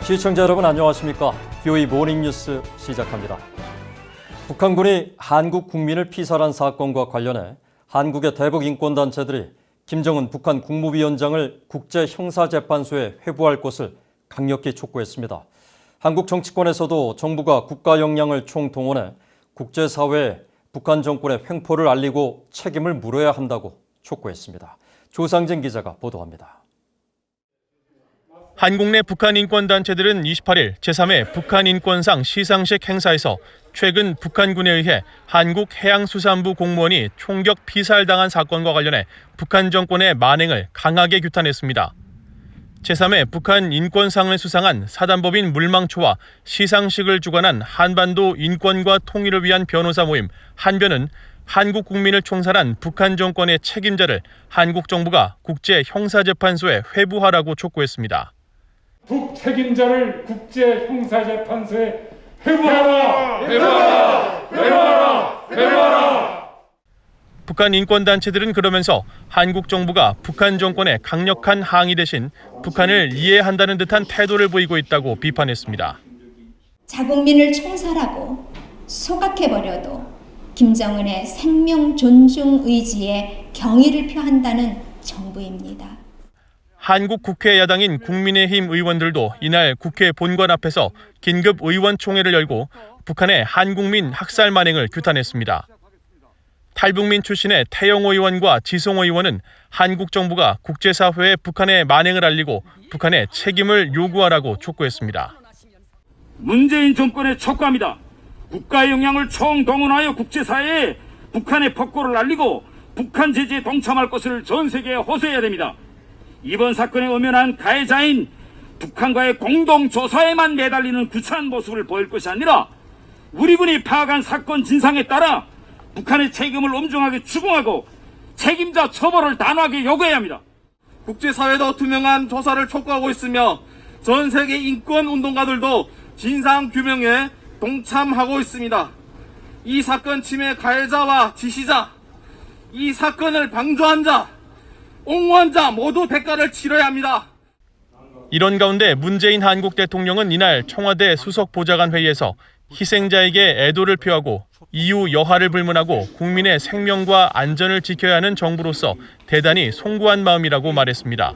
시청자 여러분 안녕하십니까? BOE 모닝뉴스 시작합니다. 북한군이 한국 국민을 피살한 사건과 관련해 한국의 대북 인권단체들이 김정은 북한 국무위원장을 국제형사재판소에 회부할 것을 강력히 촉구했습니다. 한국 정치권에서도 정부가 국가 역량을 총동원해 국제사회에 북한 정권의 횡포를 알리고 책임을 물어야 한다고 촉구했습니다. 조상진 기자가 보도합니다. 한국 내 북한 인권단체들은 28일 제3회 북한인권상 시상식 행사에서 최근 북한군에 의해 한국해양수산부 공무원이 총격 피살당한 사건과 관련해 북한 정권의 만행을 강하게 규탄했습니다. 제3회 북한 인권상을 수상한 사단법인 물망초와 시상식을 주관한 한반도 인권과 통일을 위한 변호사 모임 한변은 한국 국민을 총살한 북한 정권의 책임자를 한국 정부가 국제형사재판소에 회부하라고 촉구했습니다. 북책임자를 국제형사재판소에 회부하라! 회부하라! 회부하라! 회부하라! 북한 인권단체들은 그러면서 한국 정부가 북한 정권의 강력한 항의 대신 북한을 이해한다는 듯한 태도를 보이고 있다고 비판했습니다. 자국민을 총살하고 소각해버려도 김정은의 생명 존중 의지에 경의를 표한다는 정부입니다. 한국 국회 야당인 국민의힘 의원들도 이날 국회 본관 앞에서 긴급 의원총회를 열고 북한의 한국민 학살 만행을 규탄했습니다. 탈북민 출신의 태영호 의원과 지성호 의원은 한국 정부가 국제사회에 북한의 만행을 알리고 북한의 책임을 요구하라고 촉구했습니다. 문재인 정권에 촉구합니다. 국가 역량을 총동원하여 국제사회에 북한의 폭거를 알리고 북한 제재에 동참할 것을 전 세계에 호소해야 됩니다. 이번 사건에 엄연한 가해자인 북한과의 공동조사에만 매달리는 구차한 모습을 보일 것이 아니라 우리 군이 파악한 사건 진상에 따라 북한의 책임을 엄중하게 추궁하고 책임자 처벌을 단호하게 요구해야 합니다. 국제사회도 투명한 조사를 촉구하고 있으며 전 세계 인권운동가들도 진상규명에 동참하고 있습니다. 이 사건 침해 가해자와 지시자, 이 사건을 방조한 자, 옹호한 자 모두 대가를 치러야 합니다. 이런 가운데 문재인 한국 대통령은 이날 청와대 수석보좌관 회의에서 희생자에게 애도를 표하고 이유 여하를 불문하고 국민의 생명과 안전을 지켜야 하는 정부로서 대단히 송구한 마음이라고 말했습니다.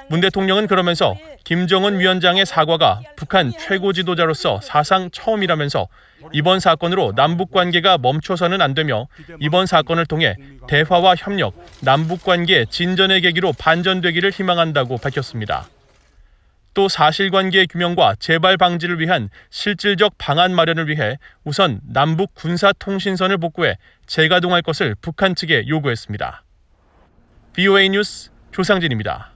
문 대통령은 그러면서 김정은 위원장의 사과가 북한 최고 지도자로서 사상 처음이라면서 이번 사건으로 남북 관계가 멈춰서는 안 되며 이번 사건을 통해 대화와 협력, 남북 관계 진전의 계기로 반전되기를 희망한다고 밝혔습니다. 또 사실관계 규명과 재발 방지를 위한 실질적 방안 마련을 위해 우선 남북 군사통신선을 복구해 재가동할 것을 북한 측에 요구했습니다. BOA 뉴스 조상진입니다.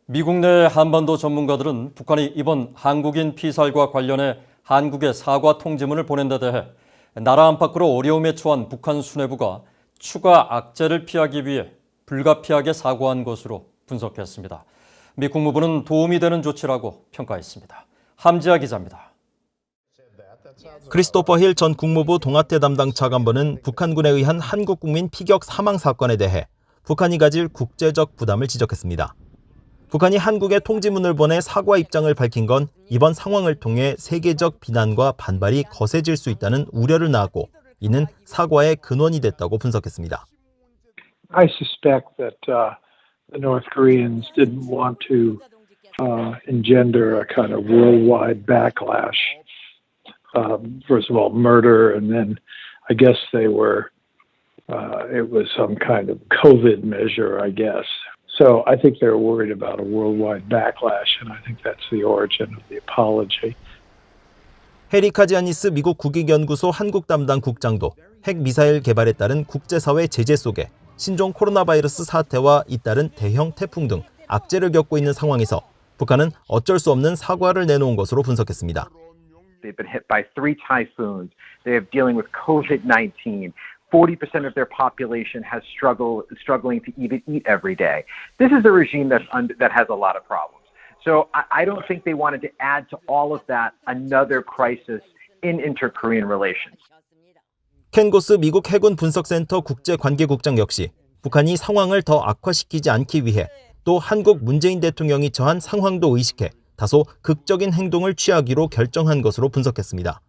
미국 내 한반도 전문가들은 북한이 이번 한국인 피살과 관련해 한국에 사과 통지문을 보낸 데 대해 나라 안팎으로 어려움에 처한 북한 수뇌부가 추가 악재를 피하기 위해 불가피하게 사과한 것으로 분석했습니다. 미 국무부는 도움이 되는 조치라고 평가했습니다. 함지아 기자입니다. 크리스토퍼 힐 전 국무부 동아태 담당 차관보는 북한군에 의한 한국 국민 피격 사망 사건에 대해 북한이 가질 국제적 부담을 지적했습니다. 북한이 한국에 통지문을 보내 사과 입장을 밝힌 건 이번 상황을 통해 세계적 비난과 반발이 거세질 수 있다는 우려를 낳았고 이는 사과의 근원이 됐다고 분석했습니다. I suspect that the North Koreans didn't want to engender a kind of worldwide backlash. First of all, murder, and then I guess they were, it was some kind of COVID measure, I guess. So I think they're worried about a worldwide backlash, and I think that's the origin of the apology. 해리 카지아니스 미국 국익연구소 한국 담당 국장도 핵미사일 개발에 따른 국제사회 제재 속에 신종 코로나 바이러스 사태와 잇따른 대형 태풍 등 악재를 겪고 있는 상황에서 북한은 어쩔 수 없는 사과를 내놓은 것으로 분석했습니다. They've been hit by 3 typhoons. They're dealing with COVID-19. 40% of their population has struggling to even eat every day. This is a regime that has a lot of problems. So I don't think they wanted to add to all of that another crisis in inter-Korean relations. 켄 고스 미국 해군 분석센터 국제관계국장 역시 북한이 상황을 더 악화시키지 않기 위해 또 한국 문재인 대통령이 처한 상황도 의식해 다소 극적인 행동을 취하기로 결정한 것으로 분석했습니다.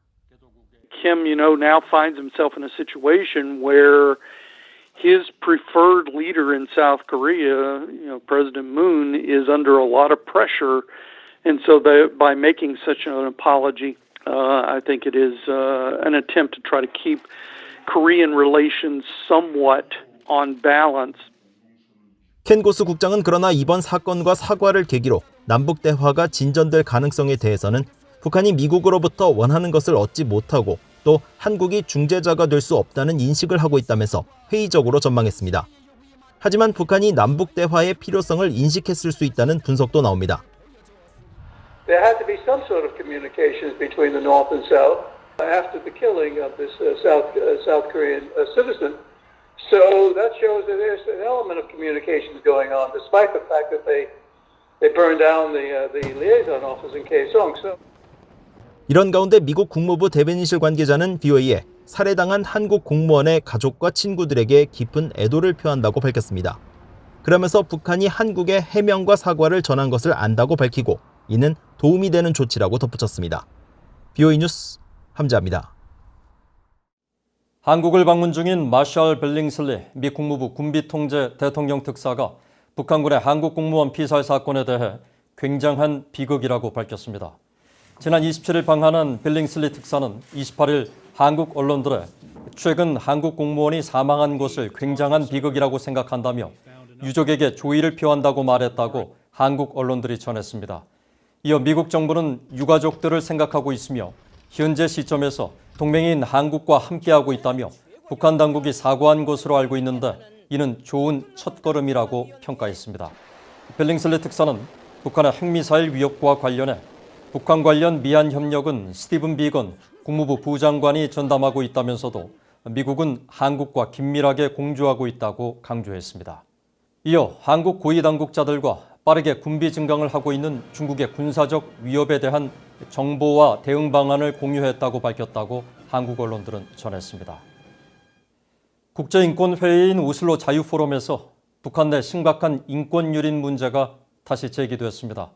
Kim, now finds himself in a situation where his preferred leader in South Korea, President Moon, is under a lot of pressure. And so by making such an apology, I think it is an attempt to try to keep Korean relations somewhat on balance. 켄 고스 국장은 그러나 이번 사건과 사과를 계기로 남북 대화가 진전될 가능성에 대해서는 북한이 미국으로부터 원하는 것을 얻지 못하고 또 한국이 중재자가 될 수 없다는 인식을 하고 있다면서 회의적으로 전망했습니다. 하지만 북한이 남북 대화의 필요성을 인식했을 수 있다는 분석도 나옵니다. There had to be some sort of communications between the North and South after the killing of this South Korean citizen. So that shows that there's an element of communications going on, despite the fact that they burned down the liaison office in Kaesong. So. 이런 가운데 미국 국무부 대변인실 관계자는 VOA에 살해당한 한국 공무원의 가족과 친구들에게 깊은 애도를 표한다고 밝혔습니다. 그러면서 북한이 한국에 해명과 사과를 전한 것을 안다고 밝히고 이는 도움이 되는 조치라고 덧붙였습니다. VOA 뉴스 함재합니다. 한국을 방문 중인 마샬 빌링슬리 미 국무부 군비통제 대통령 특사가 북한군의 한국 공무원 피살 사건에 대해 굉장한 비극이라고 밝혔습니다. 지난 27일 방한한 빌링슬리 특사는 28일 한국 언론들에 최근 한국 공무원이 사망한 것을 굉장한 비극이라고 생각한다며 유족에게 조의를 표한다고 말했다고 한국 언론들이 전했습니다. 이어 미국 정부는 유가족들을 생각하고 있으며 현재 시점에서 동맹인 한국과 함께하고 있다며 북한 당국이 사과한 것으로 알고 있는데 이는 좋은 첫걸음이라고 평가했습니다. 빌링슬리 특사는 북한의 핵미사일 위협과 관련해 북한 관련 미한 협력은 스티븐 비건 국무부 부장관이 전담하고 있다면서도 미국은 한국과 긴밀하게 공조하고 있다고 강조했습니다. 이어 한국 고위 당국자들과 빠르게 군비 증강을 하고 있는 중국의 군사적 위협에 대한 정보와 대응 방안을 공유했다고 밝혔다고 한국 언론들은 전했습니다. 국제인권회의인 오슬로 자유포럼에서 북한 내 심각한 인권 유린 문제가 다시 제기됐습니다.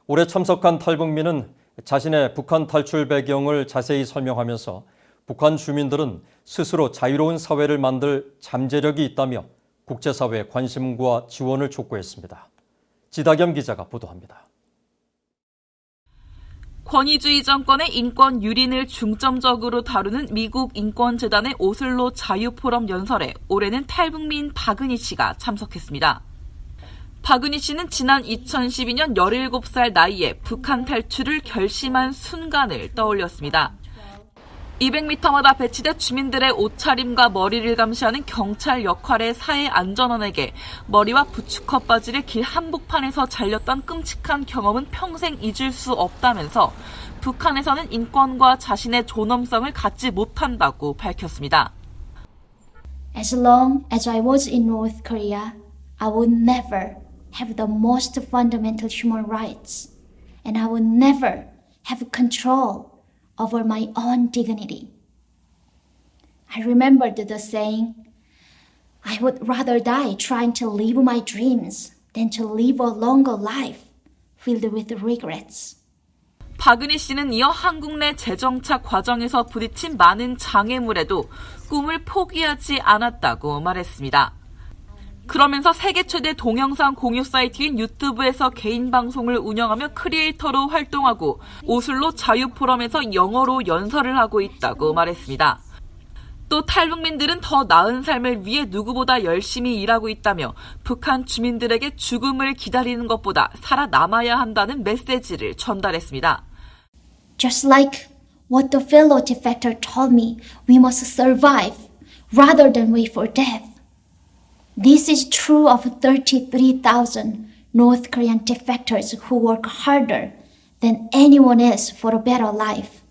올해 참석한 탈북민은 자신의 북한 탈출 배경을 자세히 설명하면서 북한 주민들은 스스로 자유로운 사회를 만들 잠재력이 있다며 국제사회의 관심과 지원을 촉구했습니다. 지다겸 기자가 보도합니다. 권위주의 정권의 인권 유린을 중점적으로 다루는 미국 인권재단의 오슬로 자유포럼 연설에 올해는 탈북민 박은희 씨가 참석했습니다. 박은희 씨는 지난 2012년 17살 나이에 북한 탈출을 결심한 순간을 떠올렸습니다. 200m마다 배치돼 주민들의 옷차림과 머리를 감시하는 경찰 역할의 사회 안전원에게 머리와 부츠컷 바지를 길 한복판에서 잘렸던 끔찍한 경험은 평생 잊을 수 없다면서 북한에서는 인권과 자신의 존엄성을 갖지 못한다고 밝혔습니다. As long as I was in North Korea, I would never have the most fundamental human rights, and I would never have control over my own dignity. I remembered the saying, I would rather die trying to live my dreams than to live a longer life filled with regrets. 박은희 씨는 이어 한국 내 재정착 과정에서 부딪힌 많은 장애물에도 꿈을 포기하지 않았다고 말했습니다. 그러면서 세계 최대 동영상 공유 사이트인 유튜브에서 개인 방송을 운영하며 크리에이터로 활동하고 오슬로 자유포럼에서 영어로 연설을 하고 있다고 말했습니다. 또 탈북민들은 더 나은 삶을 위해 누구보다 열심히 일하고 있다며 북한 주민들에게 죽음을 기다리는 것보다 살아남아야 한다는 메시지를 전달했습니다. Just like what the fellow defector told me, we must survive rather than wait for death. This is true of 33,000 North Korean defectors who work harder than anyone else for a better life.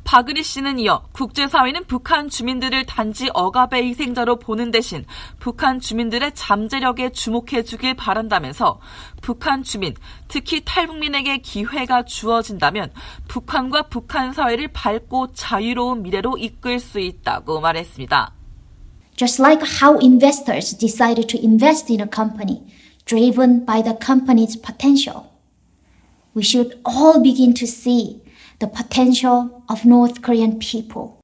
박은희 씨는 이어 국제사회는 북한 주민들을 단지 억압의 희생자로 보는 대신 북한 주민들의 잠재력에 주목해주길 바란다면서 북한 주민, 특히 탈북민에게 기회가 주어진다면 북한과 북한 사회를 밝고 자유로운 미래로 이끌 수 있다고 말했습니다. Just like how investors decided to invest in a company driven by the company's potential. We should all begin to see the potential of North Korean people.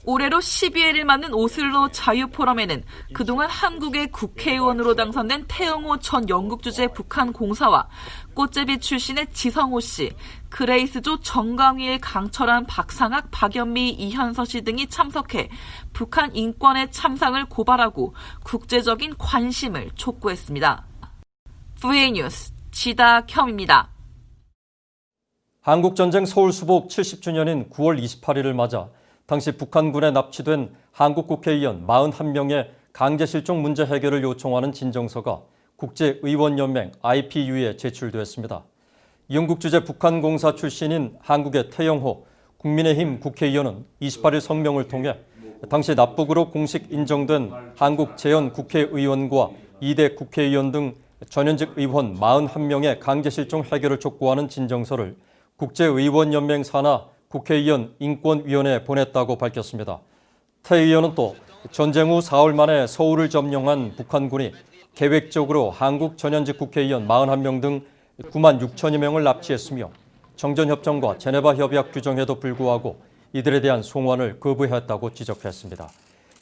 올해로 12회를 맞는 오슬로 자유포럼에는 그동안 한국의 국회의원으로 당선된 태영호 전 영국주재 북한 공사와 꽃제비 출신의 지성호 씨, 그레이스조 정강위의 강철한 박상학, 박연미, 이현서 씨 등이 참석해 북한 인권의 참상을 고발하고 국제적인 관심을 촉구했습니다. VA 뉴스 지다겸입니다. 한국전쟁 서울수복 70주년인 9월 28일을 맞아 당시 북한군에 납치된 한국 국회의원 41명의 강제실종 문제 해결을 요청하는 진정서가 국제의원연맹 IPU에 제출됐습니다. 영국 주재 북한공사 출신인 한국의 태영호 국민의힘 국회의원은 28일 성명을 통해 당시 납북으로 공식 인정된 한국 재현 국회의원과 2대 국회의원 등 전현직 의원 41명의 강제실종 해결을 촉구하는 진정서를 국제의원연맹 산하 국회의원 인권위원회에 보냈다고 밝혔습니다. 태 의원은 또 전쟁 후 4월 만에 서울을 점령한 북한군이 계획적으로 한국 전현직 국회의원 41명 등 9만 6천여 명을 납치했으며 정전협정과 제네바 협약 규정에도 불구하고 이들에 대한 송환을 거부했다고 지적했습니다.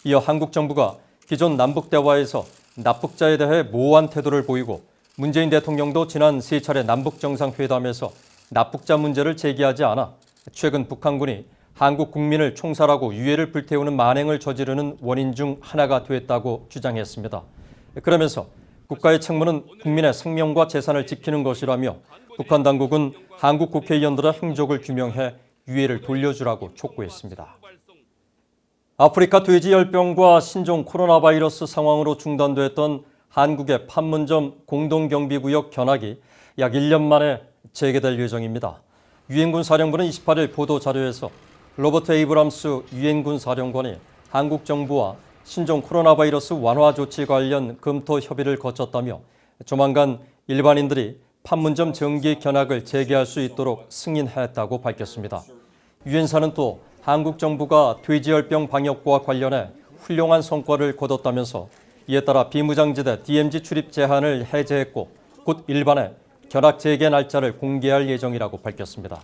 이어 한국 정부가 기존 남북대화에서 납북자에 대해 모호한 태도를 보이고 문재인 대통령도 지난 3차례 남북정상회담에서 납북자 문제를 제기하지 않아 최근 북한군이 한국 국민을 총살하고 유해를 불태우는 만행을 저지르는 원인 중 하나가 됐다고 주장했습니다. 그러면서 국가의 책무는 국민의 생명과 재산을 지키는 것이라며 북한 당국은 한국 국회의원들의 행적을 규명해 유해를 돌려주라고 촉구했습니다. 아프리카 돼지열병과 신종 코로나 바이러스 상황으로 중단됐던 한국의 판문점 공동경비구역 견학이 약 1년 만에 재개될 예정입니다. 유엔군 사령부는 28일 보도자료에서 로버트 에이브람스 유엔군 사령관이 한국 정부와 신종 코로나 바이러스 완화 조치 관련 검토 협의를 거쳤다며 조만간 일반인들이 판문점 정기 견학을 재개할 수 있도록 승인했다고 밝혔습니다. 유엔사는 또 한국 정부가 돼지열병 방역과 관련해 훌륭한 성과를 거뒀다면서 이에 따라 비무장지대 DMZ 출입 제한을 해제했고 곧 일반에 견학 재개 날짜를 공개할 예정이라고 밝혔습니다.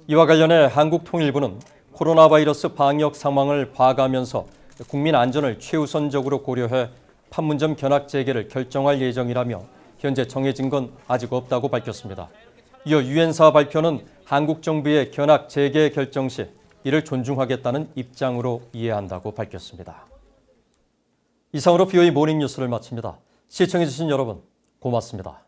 이와 관련해 한국통일부는 코로나 바이러스 방역 상황을 봐가면서 국민 안전을 최우선적으로 고려해 판문점 견학 재개를 결정할 예정이라며 현재 정해진 건 아직 없다고 밝혔습니다. 이어 유엔사 발표는 한국 정부의 견학 재개 결정 시 이를 존중하겠다는 입장으로 이해한다고 밝혔습니다. 이상으로 BOE 모닝뉴스를 마칩니다. 시청해주신 여러분 고맙습니다.